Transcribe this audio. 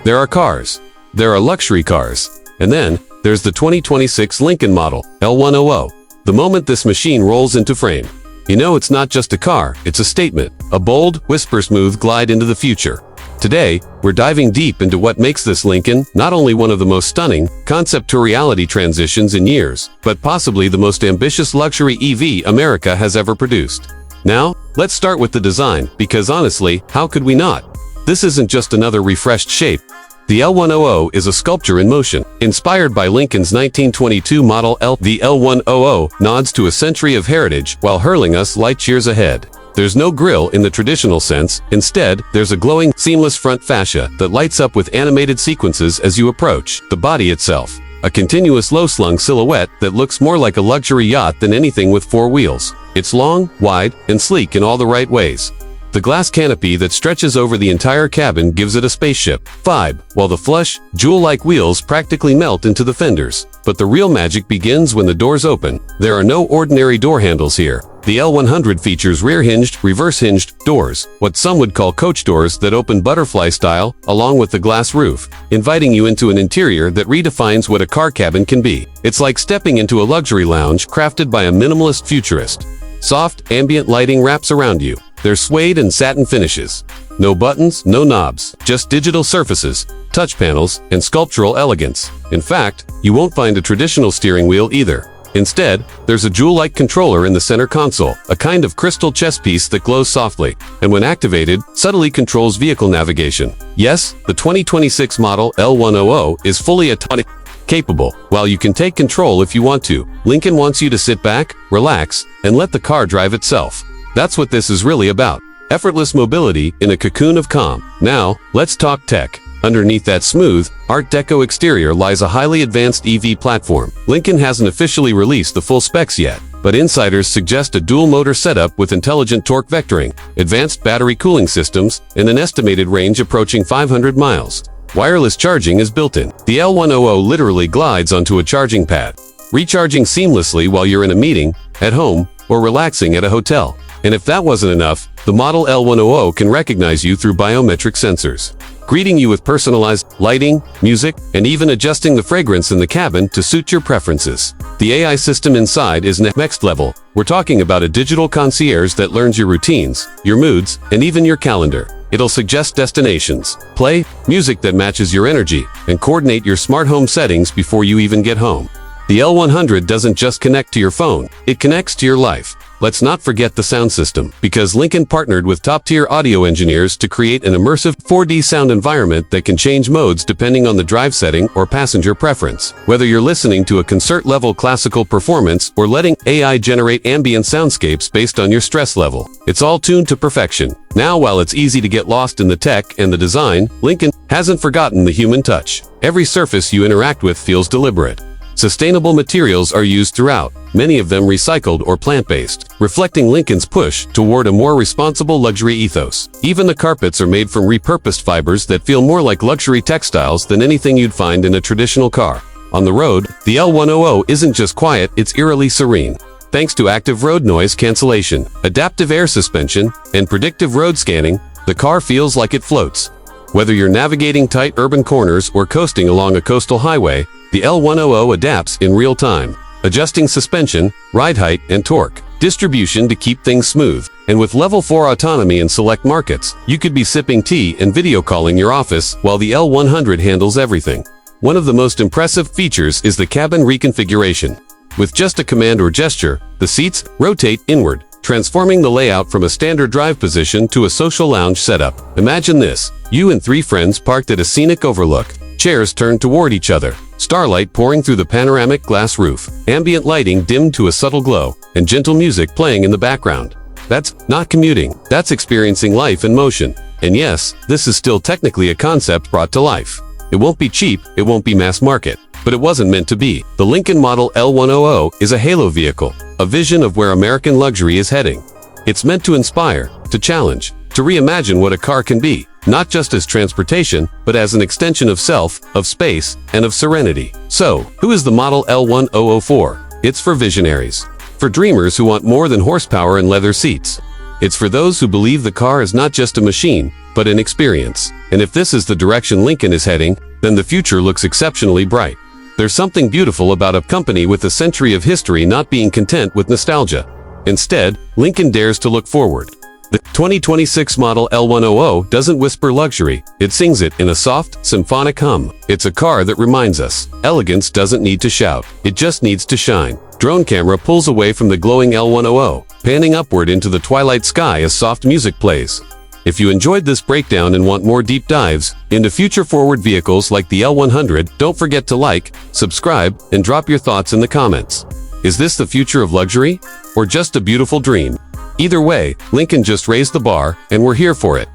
There are cars. There are luxury cars. And then, there's the 2026 Lincoln model, L100. The moment this machine rolls into frame, you know it's not just a car, it's a statement, a bold, whisper-smooth glide into the future. Today, we're diving deep into what makes this Lincoln not only one of the most stunning concept-to-reality transitions in years, but possibly the most ambitious luxury EV America has ever produced. Now, let's start with the design, because honestly, how could we not? This isn't just another refreshed shape. The L100 is a sculpture in motion. Inspired by Lincoln's 1922 Model L, the L100 nods to a century of heritage while hurling us light years ahead. There's no grille in the traditional sense. Instead, there's a glowing, seamless front fascia that lights up with animated sequences as you approach. The body itself, a continuous low-slung silhouette that looks more like a luxury yacht than anything with four wheels. It's long, wide, and sleek in all the right ways. The glass canopy that stretches over the entire cabin gives it a spaceship vibe, while the flush, jewel-like wheels practically melt into the fenders. But the real magic begins when the doors open. There are no ordinary door handles here. The L100 features rear-hinged, reverse-hinged doors, what some would call coach doors that open butterfly style, along with the glass roof, inviting you into an interior that redefines what a car cabin can be. It's like stepping into a luxury lounge crafted by a minimalist futurist. Soft, ambient lighting wraps around you. There's suede and satin finishes. No buttons, no knobs, just digital surfaces, touch panels, and sculptural elegance. In fact, you won't find a traditional steering wheel either. Instead, there's a jewel-like controller in the center console, a kind of crystal chess piece that glows softly, and when activated, subtly controls vehicle navigation. Yes, the 2026 model L100 is fully autonomous capable. While you can take control if you want to, Lincoln wants you to sit back, relax, and let the car drive itself. That's what this is really about. Effortless mobility in a cocoon of calm. Now, let's talk tech. Underneath that smooth, Art Deco exterior lies a highly advanced EV platform. Lincoln hasn't officially released the full specs yet, but insiders suggest a dual-motor setup with intelligent torque vectoring, advanced battery cooling systems, and an estimated range approaching 500 miles. Wireless charging is built in. The L100 literally glides onto a charging pad, recharging seamlessly while you're in a meeting, at home, or relaxing at a hotel. And if that wasn't enough, the model L100 can recognize you through biometric sensors, greeting you with personalized lighting, music, and even adjusting the fragrance in the cabin to suit your preferences. The AI system inside is next level. We're talking about a digital concierge that learns your routines, your moods, and even your calendar. It'll suggest destinations, play music that matches your energy, and coordinate your smart home settings before you even get home. The L100 doesn't just connect to your phone, it connects to your life. Let's not forget the sound system, because Lincoln partnered with top-tier audio engineers to create an immersive 4D sound environment that can change modes depending on the drive setting or passenger preference. Whether you're listening to a concert-level classical performance or letting AI generate ambient soundscapes based on your stress level, it's all tuned to perfection. Now, while it's easy to get lost in the tech and the design, Lincoln hasn't forgotten the human touch. Every surface you interact with feels deliberate. Sustainable materials are used throughout, many of them recycled or plant-based, reflecting Lincoln's push toward a more responsible luxury ethos. Even the carpets are made from repurposed fibers that feel more like luxury textiles than anything you'd find in a traditional car. On the road, the L100 isn't just quiet, it's eerily serene. Thanks to active road noise cancellation, adaptive air suspension, and predictive road scanning, the car feels like it floats. Whether you're navigating tight urban corners or coasting along a coastal highway, the L100 adapts in real time, adjusting suspension, ride height, and torque distribution to keep things smooth. And with level 4 autonomy in select markets, you could be sipping tea and video calling your office while the L100 handles everything. One of the most impressive features is the cabin reconfiguration. With just a command or gesture, the seats rotate inward, transforming the layout from a standard drive position to a social lounge setup. Imagine this: you and 3 friends parked at a scenic overlook, chairs turned toward each other, starlight pouring through the panoramic glass roof, ambient lighting dimmed to a subtle glow, and gentle music playing in the background. That's not commuting, that's experiencing life in motion. And yes, this is still technically a concept brought to life. It won't be cheap, it won't be mass market, but it wasn't meant to be. The Lincoln model L100 is a halo vehicle, a vision of where American luxury is heading. It's meant to inspire, to challenge, to reimagine what a car can be, not just as transportation, but as an extension of self, of space, and of serenity. So, who is the model L100 for? It's for visionaries. For dreamers who want more than horsepower and leather seats. It's for those who believe the car is not just a machine, but an experience. And if this is the direction Lincoln is heading, then the future looks exceptionally bright. There's something beautiful about a company with a century of history not being content with nostalgia. Instead, Lincoln dares to look forward. The 2026 model L100 doesn't whisper luxury, it sings it in a soft, symphonic hum. It's a car that reminds us, elegance doesn't need to shout, it just needs to shine. Drone camera pulls away from the glowing L100, panning upward into the twilight sky as soft music plays. If you enjoyed this breakdown and want more deep dives into future-forward vehicles like the L100, don't forget to like, subscribe, and drop your thoughts in the comments. Is this the future of luxury? Or just a beautiful dream? Either way, Lincoln just raised the bar, and we're here for it.